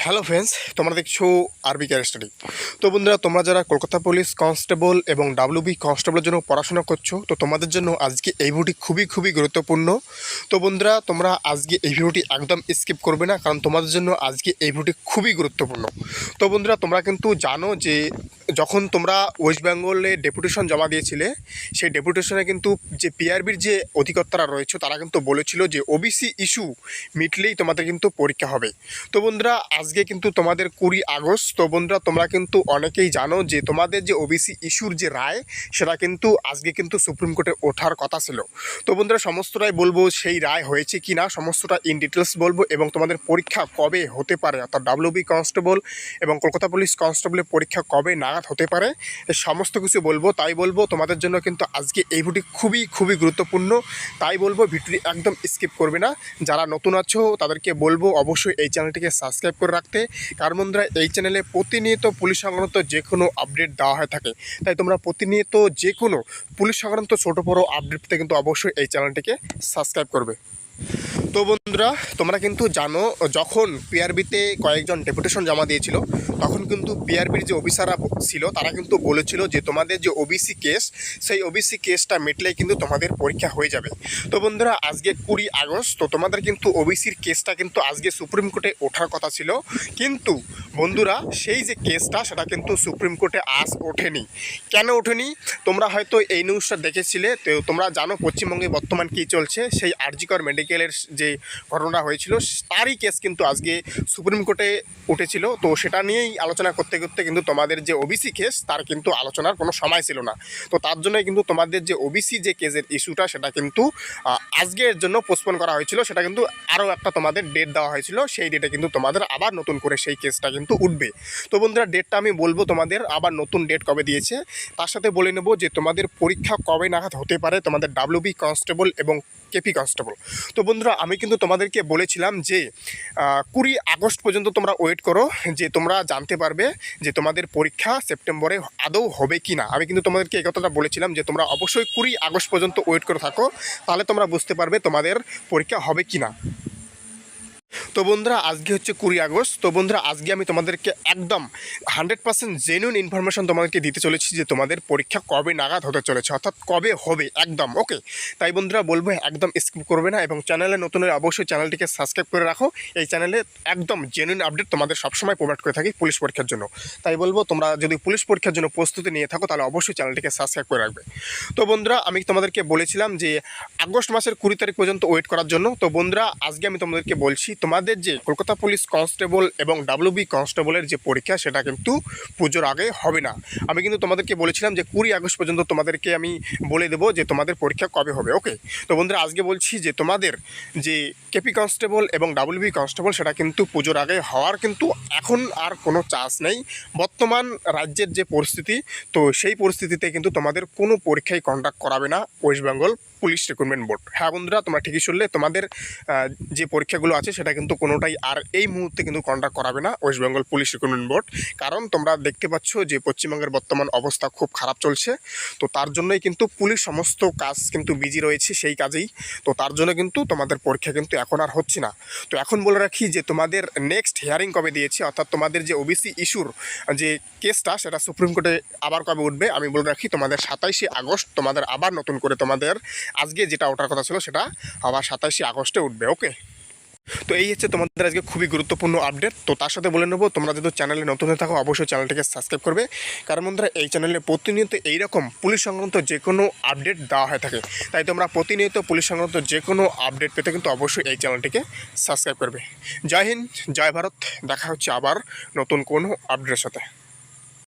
Hello friends, তোমরা দেখছো আরবি কেয়ার স্টাডি। তো বন্ধুরা, তোমরা যারা কলকাতা পুলিশ কনস্টেবল এবং ডাব্লিউবি কনস্টেবলের জন্য পড়াশোনা করছো, তো তোমাদের জন্য আজকে এই ভিডিওটি খুবই গুরুত্বপূর্ণ। তো বন্ধুরা, তোমরা আজকে এই ভিডিওটি একদম স্কিপ করবে না, কারণ তোমাদের জন্য আজকে এই ভিডিওটি খুবই গুরুত্বপূর্ণ। তো বন্ধুরা, তোমরা কিন্তু জানো যে যখন তোমরা ওয়েস্ট বেঙ্গলে ডেপুটেশন জমা দিয়েছিলে, সেই ডেপুটেশনে কিন্তু যে পিআরবির যে অধিকর্তারা রয়েছে তারা কিন্তু বলেছিল যে ওবিসি ইস্যু মিটলেই তোমাদের কিন্তু পরীক্ষা হবে। তো বন্ধুরা, আজকে কিন্তু তোমাদের 20 আগস্ট। তো বন্ধুরা, তোমরা কিন্তু অনেকেই জানো যে তোমাদের যে ওবিসি ইস্যুর যে রায়, সেটা কিন্তু আজকে কিন্তু সুপ্রিম কোর্টে ওঠার কথা ছিল। তো বন্ধুরা, সমস্তটাই বলবো সেই রায় হয়েছে কি না, সমস্তটা ইন ডিটেলস বলবো, এবং তোমাদের পরীক্ষা কবে হতে পারে, অর্থাৎ ডাব্লিউবি কনস্টেবল এবং কলকাতা পুলিশ কনস্টেবলের পরীক্ষা কবে নাগাদ হতে পারে, এই সমস্ত কিছু বলবো। তাই বলবো তোমাদের জন্য কিন্তু আজকে এই ভিডিওটি খুবই গুরুত্বপূর্ণ। তাই বলবো ভিডিওটি একদম স্কিপ করবে না। যারা নতুন আছো তাদেরকে বলবো অবশ্যই এই চ্যানেলটিকে সাবস্ক্রাইব করে রাখতে, কারণ বন্ধুরা এই চ্যানেলে প্রতিনিয়ত পুলিশ সংক্রান্ত যে কোনো আপডেট দেওয়া হয়ে থাকে। তাই তোমরা প্রতিনিয়ত যে কোনো পুলিশ সংক্রান্ত ছোটো বড়ো আপডেট পেতে কিন্তু অবশ্যই এই চ্যানেলটিকে সাবস্ক্রাইব করবে। তো বন্ধুরা, তোমরা কিন্তু জানো যখন পিআরবিতে কয়েকজন ডেপুটেশন জমা দিয়েছিল, তখন কিন্তু পিআরবির যে অফিসাররা ছিল তারা কিন্তু বলেছিল যে তোমাদের যে ওবিসি কেস, সেই ওবিসি কেসটা মিটলেই কিন্তু তোমাদের পরীক্ষা হয়ে যাবে। তো বন্ধুরা, আজকে 20 আগস্ট। তো তোমাদের কিন্তু ওবিসির কেসটা কিন্তু আজকে সুপ্রিম কোর্টে ওঠার কথা ছিল, কিন্তু বন্ধুরা সেই যে কেসটা সেটা কিন্তু সুপ্রিম কোর্টে আজ ওঠেনি। কেন ওঠেনি? তোমরা হয়তো এই নিউজটা দেখেছিলে। তো তোমরা জানো পশ্চিমবঙ্গে বর্তমান কী চলছে, সেই আরজিকর মেডিকেলের যে ঘটনা হয়েছিল তারই কেস কিন্তু আজকে সুপ্রিম কোর্টে উঠেছিল। তো সেটা নিয়েই আলোচনা করতে করতে কিন্তু তোমাদের যে ওবিসি কেস তার কিন্তু আলোচনার কোনো সময় ছিল না। তো তার জন্যই কিন্তু তোমাদের যে ওবিসি যে কেসের ইস্যুটা সেটা কিন্তু আজকের জন্য পোস্টপোন করা হয়েছিল। সেটা কিন্তু আরও একটা তোমাদের ডেট দেওয়া হয়েছিল, সেই ডেটে কিন্তু তোমাদের আবার নতুন করে সেই কেসটা কিন্তু উঠবে। তো বন্ধুরা, ডেটটা আমি বলবো তোমাদের আবার নতুন ডেট কবে দিয়েছে, তার সাথে বলে নেব যে তোমাদের পরীক্ষা কবে নাগাদ হতে পারে তোমাদের ডাব্লিউবি কনস্টেবল এবং কেপি কনস্টেবল। তো বন্ধুরা, আমি কিন্তু তোমাদেরকে বলেছিলাম যে 20 আগস্ট পর্যন্ত তোমরা ওয়েট করো, যে তোমরা জানতে পারবে যে তোমাদের পরীক্ষা সেপ্টেম্বরে আদৌ হবে কি না। আমি কিন্তু তোমাদেরকে এই কথাটা বলেছিলাম যে তোমরা অবশ্যই 20 আগস্ট পর্যন্ত ওয়েট করে থাকো, তাহলে তোমরা বুঝতে পারবে তোমাদের পরীক্ষা হবে কি না। তো বন্ধুরা, আজকে হচ্ছে 20 আগস্ট। তো বন্ধুরা, আজকে আমি তোমাদেরকে একদম 100% জেনুইন ইনফরমেশন তোমাদেরকে দিতে চলেছি যে তোমাদের পরীক্ষা কবে নাগাদ হতে চলেছে, অর্থাৎ কবে হবে একদম। ওকে, তাই বন্ধুরা বলবো একদম স্কিপ করবে না, এবং চ্যানেলে নতুন হলে অবশ্যই চ্যানেলটিকে সাবস্ক্রাইব করে রাখো। এই চ্যানেলে একদম জেনুইন আপডেট তোমাদের সবসময় প্রোভাইড করে থাকি পুলিশ পরীক্ষার জন্য। তাই বলবো তোমরা যদি পুলিশ পরীক্ষার জন্য প্রস্তুতি নিয়ে থাকো তাহলে অবশ্যই চ্যানেলটিকে সাবস্ক্রাইব করে রাখবে। তো বন্ধুরা, আমি তোমাদেরকে বলেছিলাম যে আগস্ট মাসের 20 তারিখ পর্যন্ত ওয়েট করার জন্য। তো বন্ধুরা, আজকে আমি তোমাদেরকে বলছি তোমাদের যে কলকাতা পুলিশ কনস্টেবল এবং ডাব্লিউবি কনস্টেবলের যে পরীক্ষা সেটা কিন্তু পুজোর আগে হবে না। আমি কিন্তু তোমাদেরকে বলেছিলাম যে 20 আগস্ট পর্যন্ত তোমাদেরকে আমি বলে দেবো যে তোমাদের পরীক্ষা কবে হবে। ওকে, তো বন্ধুরা, আজকে বলছি যে তোমাদের যে কেপি কনস্টেবল এবং ডাব্লিউবি কনস্টেবল সেটা কিন্তু পুজোর আগে হওয়ার কিন্তু এখন আর কোনো চান্স নেই। বর্তমান রাজ্যের যে পরিস্থিতি, তো সেই পরিস্থিতিতে কিন্তু তোমাদের কোনো পরীক্ষাই কন্ডাক্ট করাবে না West Bengal police recruitment board. হ্যাঁ বন্ধুরা, তোমরা ঠিকই শুনলে, তোমাদের যে পরীক্ষাগুলো আছে সেটা কিন্তু কোনোটাই আর এই মুহূর্তে কিন্তু কন্ডাক্ট করাবে না West Bengal police recruitment board. কারণ তোমরা দেখতে পাচ্ছ যে পশ্চিমবঙ্গের বর্তমান অবস্থা খুব খারাপ চলছে। তো তার জন্যই কিন্তু পুলিশ সমস্ত কাজ কিন্তু বিজি রয়েছে সেই কাজেই। তো তার জন্য কিন্তু তোমাদের পরীক্ষা কিন্তু এখন আর হচ্ছে না। তো এখন বলে রাখি যে তোমাদের নেক্সট হিয়ারিং কবে দিয়েছে, অর্থাৎ তোমাদের যে ওবিসি ইস্যুর যে কেসটা সেটা সুপ্রিম কোর্টে আবার কবে উঠবে আমি বলে রাখি, তোমাদের 27 আগস্ট তোমাদের আবার নতুন করে তোমাদের আজকে যেটা ওঠার কথা ছিল সেটা আবার 27 আগস্টে উঠবে। ওকে, তো এই হচ্ছে তোমাদের আজকে খুবই গুরুত্বপূর্ণ আপডেট। তো তার সাথে বলে নেবো তোমরা যদি চ্যানেলে নতুন হয়ে থাকো অবশ্যই চ্যানেলটিকে সাবস্ক্রাইব করবে, কারণ বন্ধুরা এই চ্যানেলে প্রতিনিয়ত এইরকম পুলিশ সংক্রান্ত যে কোনো আপডেট দেওয়া হয়ে থাকে। তাই তোমরা প্রতিনিয়ত পুলিশ সংক্রান্ত যে কোনো আপডেট পেতে কিন্তু অবশ্যই এই চ্যানেলটিকে সাবস্ক্রাইব করবে। জয় হিন্দ, জয় ভারত। দেখা হচ্ছে আবার নতুন কোনো আপডেটের সাথে।